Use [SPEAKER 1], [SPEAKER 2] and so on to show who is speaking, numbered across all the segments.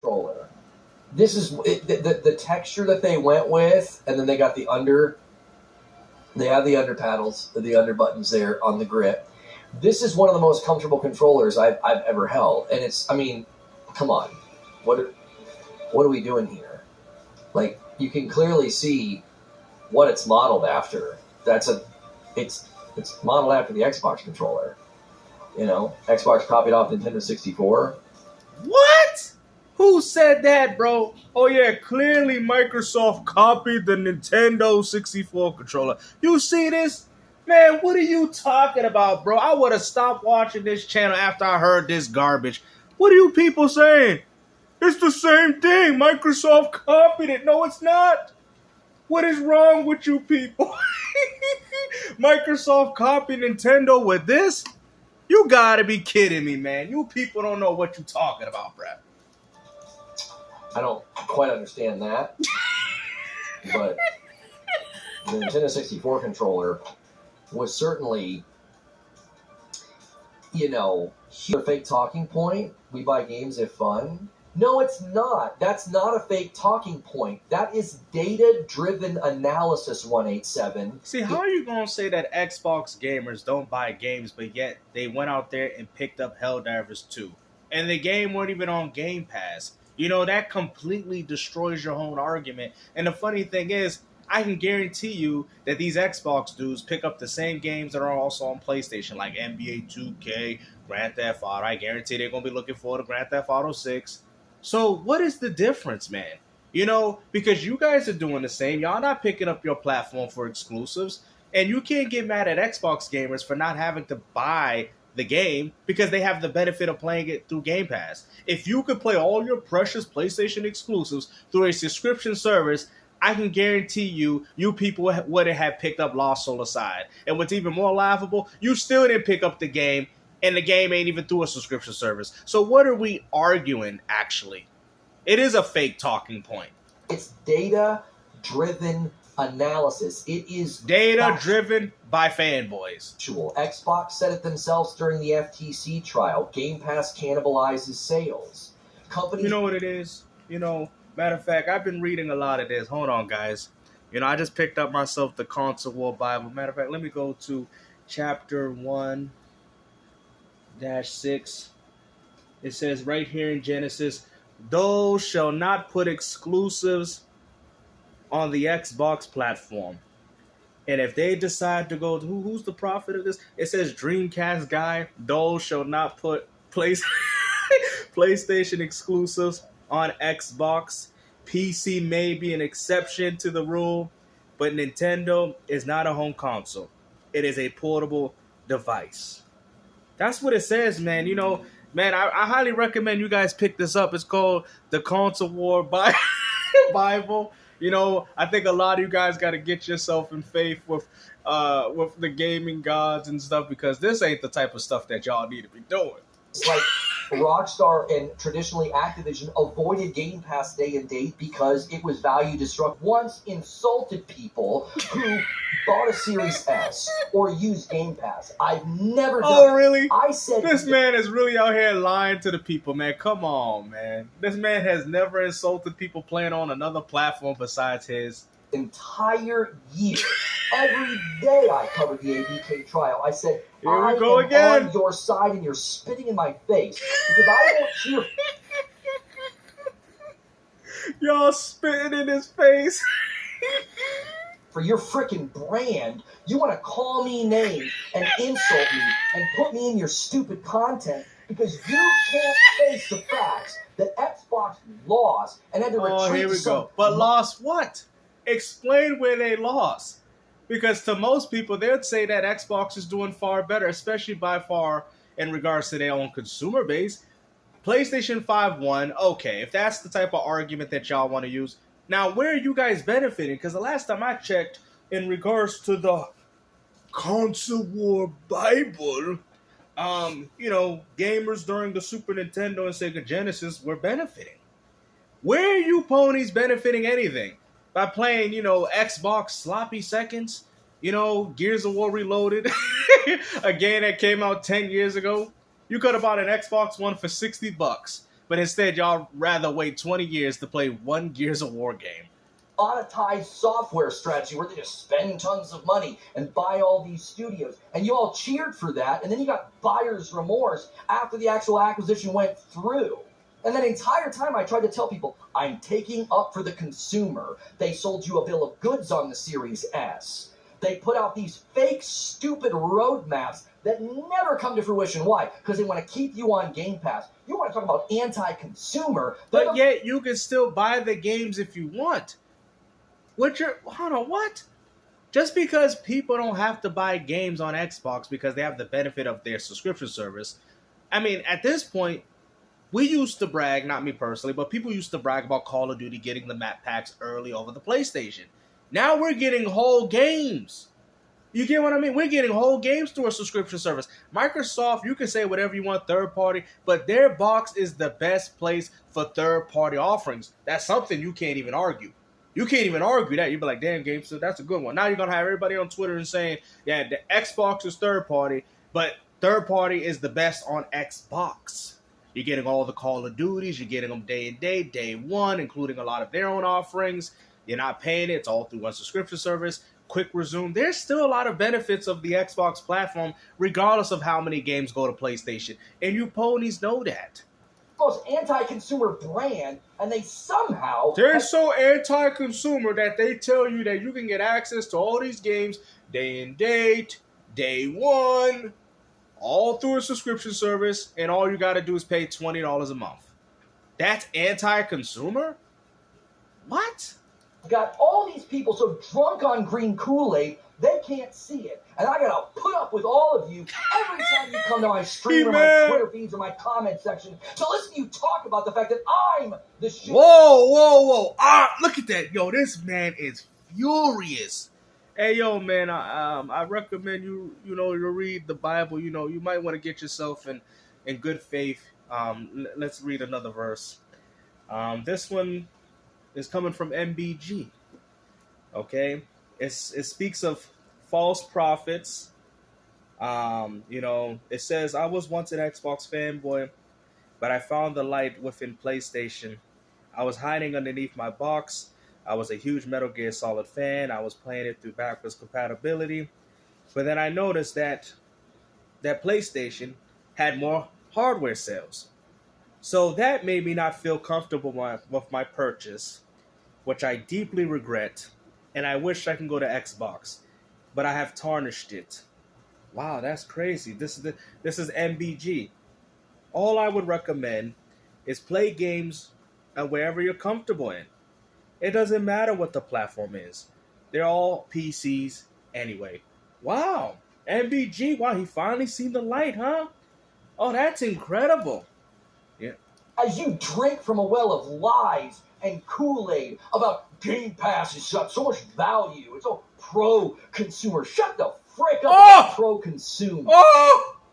[SPEAKER 1] controller. This is the texture that they went with, and then they got the under. They have the under paddles, the under buttons there on the grip. This is one of the most comfortable controllers I've ever held, and it's. I mean, come on, what are we doing here? Like, you can clearly see what it's modeled after. It's modeled after the Xbox controller. You know, Xbox copied off Nintendo 64.
[SPEAKER 2] What? Who said that, bro? Oh yeah, clearly Microsoft copied the Nintendo 64 controller. You see this? Man, what are you talking about, bro? I would have stopped watching this channel after I heard this garbage. What are you people saying? It's the same thing. Microsoft copied it. No, it's not. What is wrong with you people? Microsoft copied Nintendo with this? You gotta be kidding me, man. You people don't know what you're talking about, bro.
[SPEAKER 1] I don't quite understand that. But the Nintendo 64 controller was certainly, a fake talking point. We buy games if fun. No, it's not. That's not a fake talking point. That is data-driven analysis, 187.
[SPEAKER 2] See, how are you going to say that Xbox gamers don't buy games, but yet they went out there and picked up Helldivers 2? And the game weren't even on Game Pass. That completely destroys your own argument. And the funny thing is, I can guarantee you that these Xbox dudes pick up the same games that are also on PlayStation, like NBA 2K, Grand Theft Auto. I guarantee they're going to be looking forward to Grand Theft Auto 6. So what is the difference, man? Because you guys are doing the same. Y'all not picking up your platform for exclusives. And you can't get mad at Xbox gamers for not having to buy the game because they have the benefit of playing it through Game Pass. If you could play all your precious PlayStation exclusives through a subscription service, I can guarantee you people would have picked up Lost Soul Aside. And what's even more laughable, you still didn't pick up the game, and the game ain't even through a subscription service. So what are we arguing, actually? It is a fake talking point.
[SPEAKER 1] It's data-driven analysis. It is
[SPEAKER 2] data-driven by fanboys.
[SPEAKER 1] Xbox said it themselves during the FTC trial. Game Pass cannibalizes sales. Companies...
[SPEAKER 2] You know what it is? Matter of fact, I've been reading a lot of this. Hold on, guys. I just picked up myself the Console War Bible. Matter of fact, let me go to chapter 1-6. It says right here in Genesis, those shall not put exclusives on the Xbox platform. And if they decide to go, who's the prophet of this? It says Dreamcast guy, those shall not put PlayStation exclusives on Xbox. PC may be an exception to the rule, but Nintendo is not a home console. It is a portable device. That's what it says, man. Man, I highly recommend you guys pick this up. It's called the Console War Bible. I think a lot of you guys got to get yourself in faith with the gaming gods and stuff, because this ain't the type of stuff that y'all need to be doing.
[SPEAKER 1] It's like Rockstar and traditionally Activision avoided Game Pass day and date because it was value destructive. Once insulted people who bought a Series S or used Game Pass. I've never done.
[SPEAKER 2] Oh, really?
[SPEAKER 1] I said
[SPEAKER 2] this man is really out here lying to the people, man. Come on, man. This man has never insulted people playing on another platform besides his.
[SPEAKER 1] Entire year. Every day I covered the ABK trial. I said, I am on your side and you're spitting in my face because I don't cheer.
[SPEAKER 2] Y'all spitting in his face.
[SPEAKER 1] For your freaking brand, you want to call me names and insult me and put me in your stupid content because you can't face the facts that Xbox lost and had to retreat.
[SPEAKER 2] Oh, here we go. But lost what? Explain where they lost. Because to most people, they'd say that Xbox is doing far better, especially by far in regards to their own consumer base. PlayStation 5 won. Okay, if that's the type of argument that y'all want to use. Now, where are you guys benefiting? Because the last time I checked, in regards to the Console War Bible, gamers during the Super Nintendo and Sega Genesis were benefiting. Where are you ponies benefiting anything? By playing, Xbox sloppy seconds, Gears of War Reloaded, a game that came out 10 years ago. You could have bought an Xbox One for $60. But instead, y'all rather wait 20 years to play one Gears of War game.
[SPEAKER 1] Monetized software strategy where they just spend tons of money and buy all these studios. And you all cheered for that, and then you got buyer's remorse after the actual acquisition went through. And that entire time I tried to tell people, I'm taking up for the consumer. They sold you a bill of goods on the Series S. They put out these fake, stupid roadmaps that never come to fruition. Why? Because they want to keep you on Game Pass. You want to talk about anti-consumer.
[SPEAKER 2] But yet you can still buy the games if you want. Hold on, what? Just because people don't have to buy games on Xbox because they have the benefit of their subscription service. I mean, at this point, we used to brag, not me personally, but people used to brag about Call of Duty getting the map packs early over the PlayStation. Now we're getting whole games. You get what I mean? We're getting whole games through a subscription service. Microsoft, you can say whatever you want, third party, but their box is the best place for third party offerings. That's something you can't even argue. You can't even argue that. You'd be like, damn, GameStop, that's a good one. Now you're going to have everybody on Twitter and saying, yeah, the Xbox is third party, but third party is the best on Xbox. You're getting all the Call of Duties. You're getting them day and day one, including a lot of their own offerings. You're not paying it. It's all through one subscription service. Quick resume. There's still a lot of benefits of the Xbox platform, regardless of how many games go to PlayStation. And you ponies know that.
[SPEAKER 1] Most anti-consumer brand, and they somehow...
[SPEAKER 2] They're so anti-consumer that they tell you that you can get access to all these games day and date, day one, all through a subscription service, and all you got to do is pay $20 a month. That's anti-consumer? What?
[SPEAKER 1] Got all these people so drunk on green Kool-Aid, they can't see it. And I gotta put up with all of you every time you come to my stream or my Twitter feeds or my comment section to listen to you talk about the fact that I'm the shit.
[SPEAKER 2] Whoa. Look at that. Yo, this man is furious. Hey, yo, man, I recommend you read the Bible. You know, you might want to get yourself in good faith. Let's read another verse. This one is coming from MBG. Okay? It speaks of false prophets. It says, I was once an Xbox fanboy, but I found the light within PlayStation. I was hiding underneath my box. I was a huge Metal Gear Solid fan. I was playing it through backwards compatibility. But then I noticed that PlayStation had more hardware sales. So that made me not feel comfortable with my purchase, which I deeply regret. And I wish I can go to Xbox, but I have tarnished it. Wow, that's crazy. This is MBG. All I would recommend is play games wherever you're comfortable in. It doesn't matter what the platform is. They're all PCs anyway. Wow, MBG. Wow, he finally seen the light, huh? Oh, that's incredible. Yeah.
[SPEAKER 1] As you drink from a well of lies and Kool-Aid about Game Pass has got so much value. It's all pro-consumer. Shut the frick up about pro-consumer.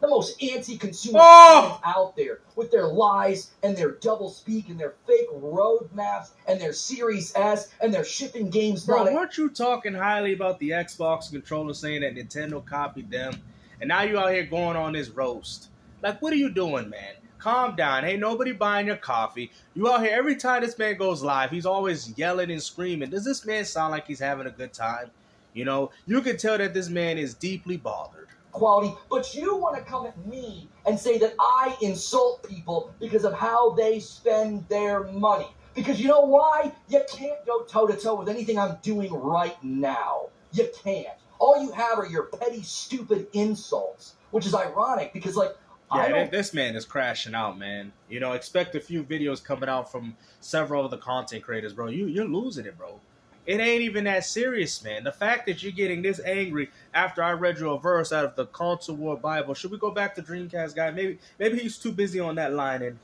[SPEAKER 1] The most anti-consumer fans out there with their lies and their double-speak and their fake roadmaps and their Series S and their shipping games.
[SPEAKER 2] Bro, weren't you talking highly about the Xbox controller saying that Nintendo copied them? And now you out here going on this roast. Like, what are you doing, man? Calm down. Ain't nobody buying your coffee. You out here, every time this man goes live, he's always yelling and screaming. Does this man sound like he's having a good time? You know, you can tell that this man is deeply bothered.
[SPEAKER 1] Quality, but you want to come at me and say that I insult people because of how they spend their money. Because you know why? You can't go toe-to-toe with anything I'm doing right now. You can't. All you have are your petty, stupid insults, which is ironic because, like,
[SPEAKER 2] yeah, this man is crashing out, man. You know, expect a few videos coming out from several of the content creators, bro. You're losing it, bro. It ain't even that serious, man. The fact that you're getting this angry after I read you a verse out of the Console War Bible. Should we go back to Dreamcast guy? Maybe he's too busy on that line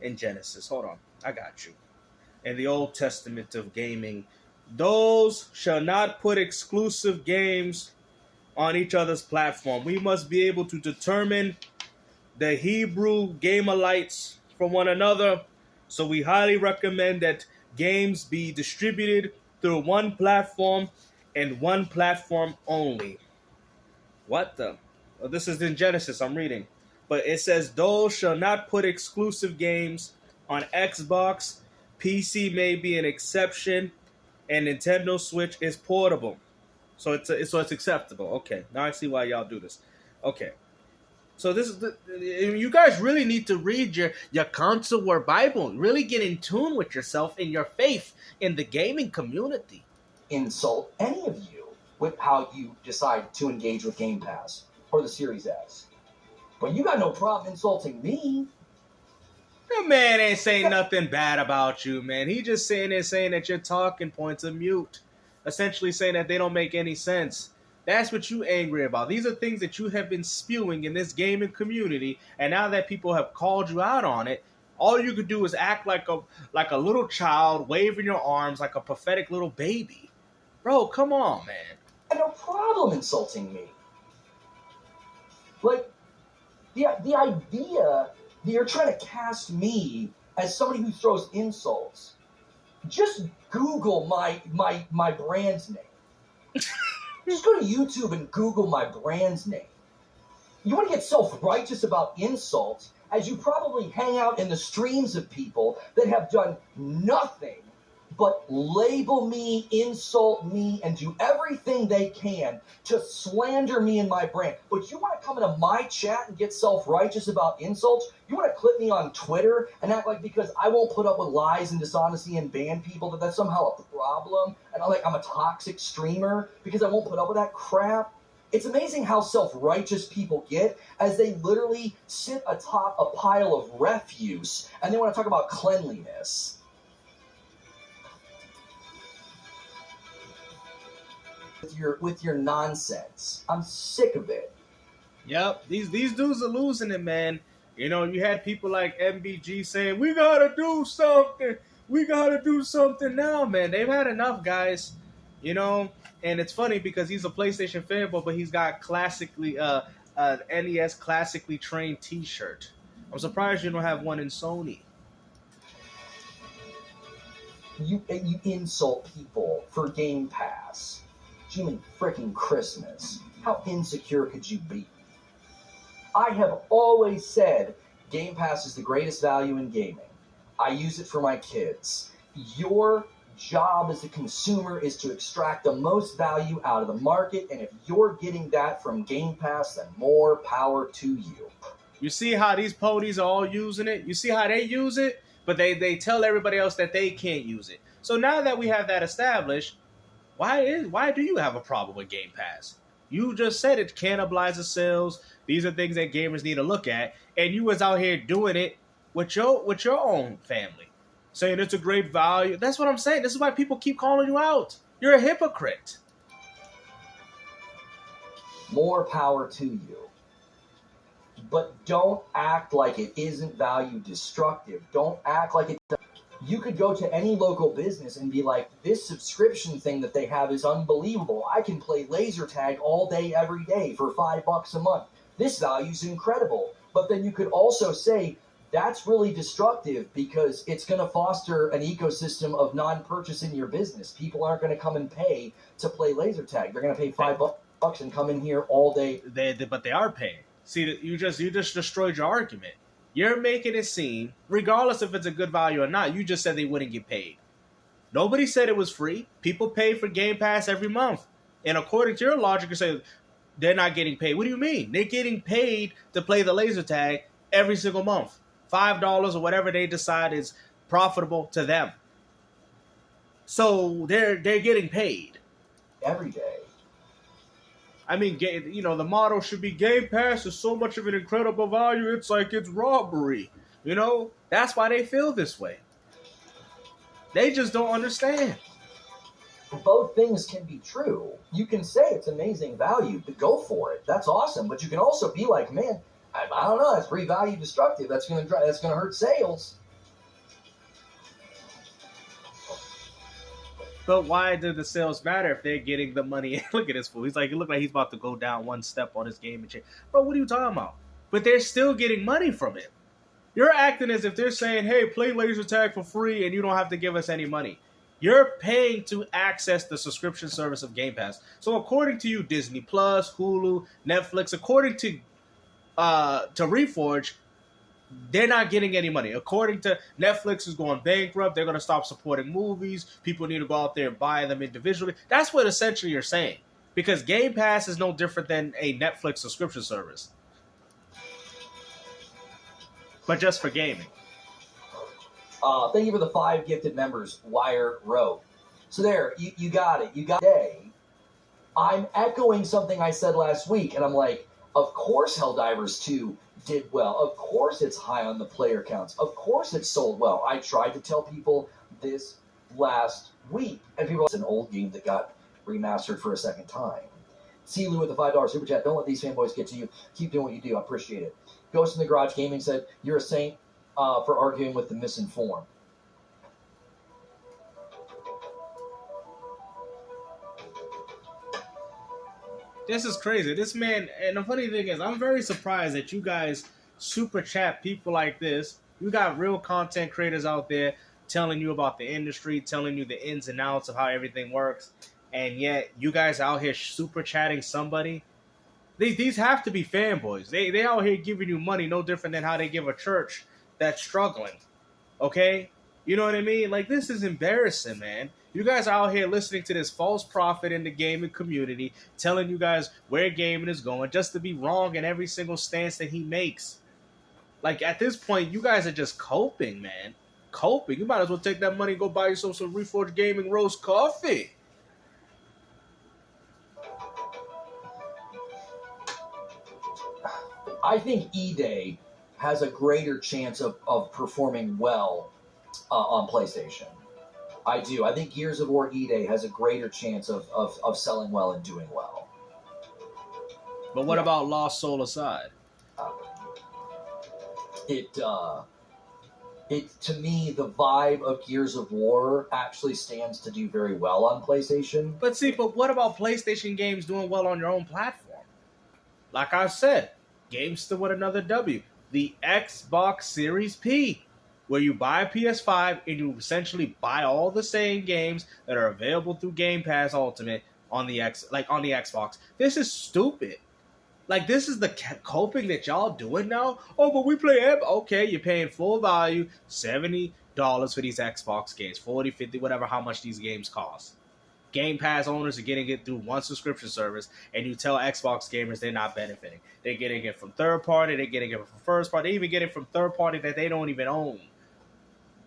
[SPEAKER 2] in Genesis. Hold on. I got you. In the Old Testament of gaming, those shall not put exclusive games on each other's platform. We must be able to determine the Hebrew Gamerlites from one another, so we highly recommend that games be distributed through one platform and one platform only. What the? This is in Genesis, I'm reading. But it says, those shall not put exclusive games On Xbox, PC may be an exception, and Nintendo Switch is portable. So it's acceptable. Okay, now I see why y'all do this. Okay, so this is you guys really need to read your console or Bible. Really get in tune with yourself and your faith in the gaming community.
[SPEAKER 1] Insult any of you with how you decide to engage with Game Pass or the Series S, but you got no problem insulting me.
[SPEAKER 2] The man ain't saying nothing bad about you, man. He just saying that your talking points are mute. Essentially saying that they don't make any sense. That's what you angry about. These are things that you have been spewing in this gaming community, and now that people have called you out on it, all you could do is act like a little child, waving your arms like a pathetic little baby. Bro, come on, man.
[SPEAKER 1] I have no problem insulting me. Like, the idea that you're trying to cast me as somebody who throws insults. Just Google my brand's name. Just go to YouTube and Google my brand's name. You want to get self-righteous about insults as you probably hang out in the streams of people that have done nothing but label me, insult me, and do everything they can to slander me and my brand. But you want to come into my chat and get self-righteous about insults? You want to clip me on Twitter and act like because I won't put up with lies and dishonesty and ban people that that's somehow a problem, and I'm a toxic streamer because I won't put up with that crap? It's amazing how self-righteous people get as they literally sit atop a pile of refuse and they want to talk about cleanliness. With your nonsense. I'm sick of it.
[SPEAKER 2] Yep, these dudes are losing it, man. You know, you had people like MBG saying, we gotta do something. We gotta do something now, man. They've had enough, guys. You know, and it's funny because he's a PlayStation fanboy, but he's got classically an NES classically trained t-shirt. I'm surprised you don't have one in Sony.
[SPEAKER 1] You insult people for Game Pass. Jimmy frickin' Christmas. How insecure could you be? I have always said Game Pass is the greatest value in gaming. I use it for my kids. Your job as a consumer is to extract the most value out of the market, and if you're getting that from Game Pass, then more power to you.
[SPEAKER 2] You see how these ponies are all using it? You see how they use it? But they tell everybody else that they can't use it. So now that we have that established, why do you have a problem with Game Pass? You just said it cannibalizes sales. These are things that gamers need to look at, and you was out here doing it with your own family, saying it's a great value. That's what I'm saying. This is why people keep calling you out. You're a hypocrite.
[SPEAKER 1] More power to you. But don't act like it isn't value destructive. Don't act like it doesn't. You could go to any local business and be like, this subscription thing that they have is unbelievable. I can play laser tag all day, every day for $5 a month. This value's incredible. But then you could also say, that's really destructive because it's going to foster an ecosystem of non-purchase in your business. People aren't going to come and pay to play laser tag. They're going to pay $5 and come in here all day.
[SPEAKER 2] But they are paying. See, you just destroyed your argument. You're making it seem, regardless if it's a good value or not, you just said they wouldn't get paid. Nobody said it was free. People pay for Game Pass every month. And according to your logic, you say they're not getting paid. What do you mean? They're getting paid to play the laser tag every single month. $5 or whatever they decide is profitable to them. So they're getting paid.
[SPEAKER 1] Every day.
[SPEAKER 2] I mean, the motto should be Game Pass is so much of an incredible value, it's like it's robbery. You know, that's why they feel this way. They just don't understand.
[SPEAKER 1] Both things can be true. You can say it's amazing value, but go for it. That's awesome. But you can also be like, man, I don't know, that's pretty value destructive. That's gonna hurt sales.
[SPEAKER 2] But why do the sales matter if they're getting the money? Look at this fool. He look like he's about to go down one step on his gaming chair. Bro, what are you talking about? But they're still getting money from it. You're acting as if they're saying, hey, play laser tag for free and you don't have to give us any money. You're paying to access the subscription service of Game Pass. So according to you, Disney Plus, Hulu, Netflix, according to Reforge, they're not getting any money. According to Netflix is going bankrupt. They're going to stop supporting movies. People need to go out there and buy them individually. That's what essentially you're saying. Because Game Pass is no different than a Netflix subscription service. But just for gaming.
[SPEAKER 1] Thank you for the 5 gifted members, Wire Road. So there, you got it. You got it. I'm echoing something I said last week, and I'm like, of course Helldivers 2 did well. Of course it's high on the player counts. Of course it sold well. I tried to tell people this last week, and people, it's an old game that got remastered for a second time. Lou with the $5 super chat. Don't let these fanboys get to you. Keep doing what you do. I appreciate it. Ghost in the Garage Gaming said, you're a saint for arguing with the misinformed.
[SPEAKER 2] This is crazy. This man, and the funny thing is, I'm very surprised that you guys super chat people like this. You got real content creators out there telling you about the industry, telling you the ins and outs of how everything works, and yet you guys out here super chatting somebody. These have to be fanboys. They out here giving you money, no different than how they give a church that's struggling. Okay? You know what I mean? Like, this is embarrassing, man. You guys are out here listening to this false prophet in the gaming community telling you guys where gaming is going just to be wrong in every single stance that he makes. Like, at this point, you guys are just coping, man. Coping. You might as well take that money and go buy yourself some Reforge Gaming roast coffee.
[SPEAKER 1] I think E-Day has a greater chance of performing well on PlayStation. I do. I think Gears of War E-Day has a greater chance of selling well and doing well.
[SPEAKER 2] But what about Lost Soul aside?
[SPEAKER 1] It to me, the vibe of Gears of War actually stands to do very well on PlayStation.
[SPEAKER 2] But what about PlayStation games doing well on your own platform? Like I said, games still with another W. The Xbox Series P, where you buy a PS5 and you essentially buy all the same games that are available through Game Pass Ultimate on the Xbox. This is stupid. Like, this is the coping that y'all doing now? Oh, but we play okay, you're paying full value, $70 for these Xbox games, 40, 50, whatever, how much these games cost. Game Pass owners are getting it through one subscription service, and you tell Xbox gamers they're not benefiting. They're getting it from third party, they're getting it from first party, they even get it from third party that they don't even own.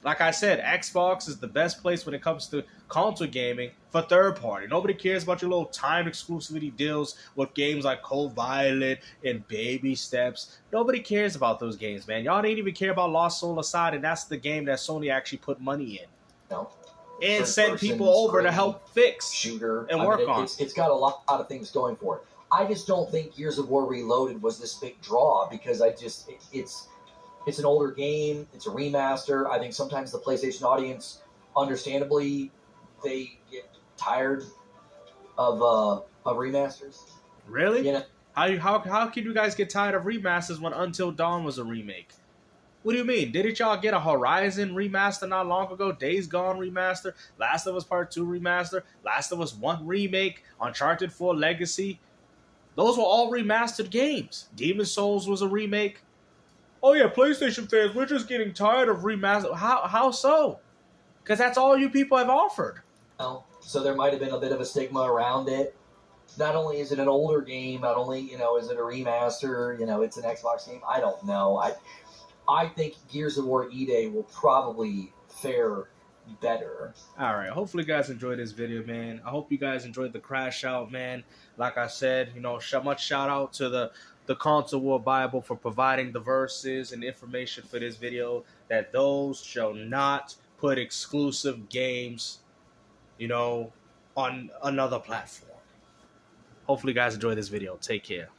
[SPEAKER 2] Like I said, Xbox is the best place when it comes to console gaming for third party. Nobody cares about your little timed exclusivity deals with games like Cold Violet and Baby Steps. Nobody cares about those games, man. Y'all didn't even care about Lost Soul aside, and that's the game that Sony actually put money in.
[SPEAKER 1] No.
[SPEAKER 2] And sent people over to help fix
[SPEAKER 1] shooter
[SPEAKER 2] and work on.
[SPEAKER 1] It's got a lot of things going for it. I just don't think Gears of War Reloaded was this big draw because it's an older game. It's a remaster. I think sometimes the PlayStation audience, understandably, they get tired of remasters.
[SPEAKER 2] Really?
[SPEAKER 1] You know?
[SPEAKER 2] How can you guys get tired of remasters when Until Dawn was a remake? What do you mean? Didn't y'all get a Horizon remaster not long ago? Days Gone remaster? Last of Us Part 2 remaster? Last of Us 1 remake? Uncharted 4 Legacy? Those were all remastered games. Demon's Souls was a remake. Oh yeah, PlayStation fans, we're just getting tired of remaster. How so? Because that's all you people have offered.
[SPEAKER 1] Oh, so there might have been a bit of a stigma around it. Not only is it an older game, not only is it a remaster, it's an Xbox game. I don't know. I think Gears of War E-Day will probably fare better.
[SPEAKER 2] All right. Hopefully you guys enjoyed this video, man. I hope you guys enjoyed the crash out, man. Like I said, much shout out to the Console War Bible for providing the verses and information for this video, that those shall not put exclusive games, on another platform. Hopefully you guys enjoy this video. Take care.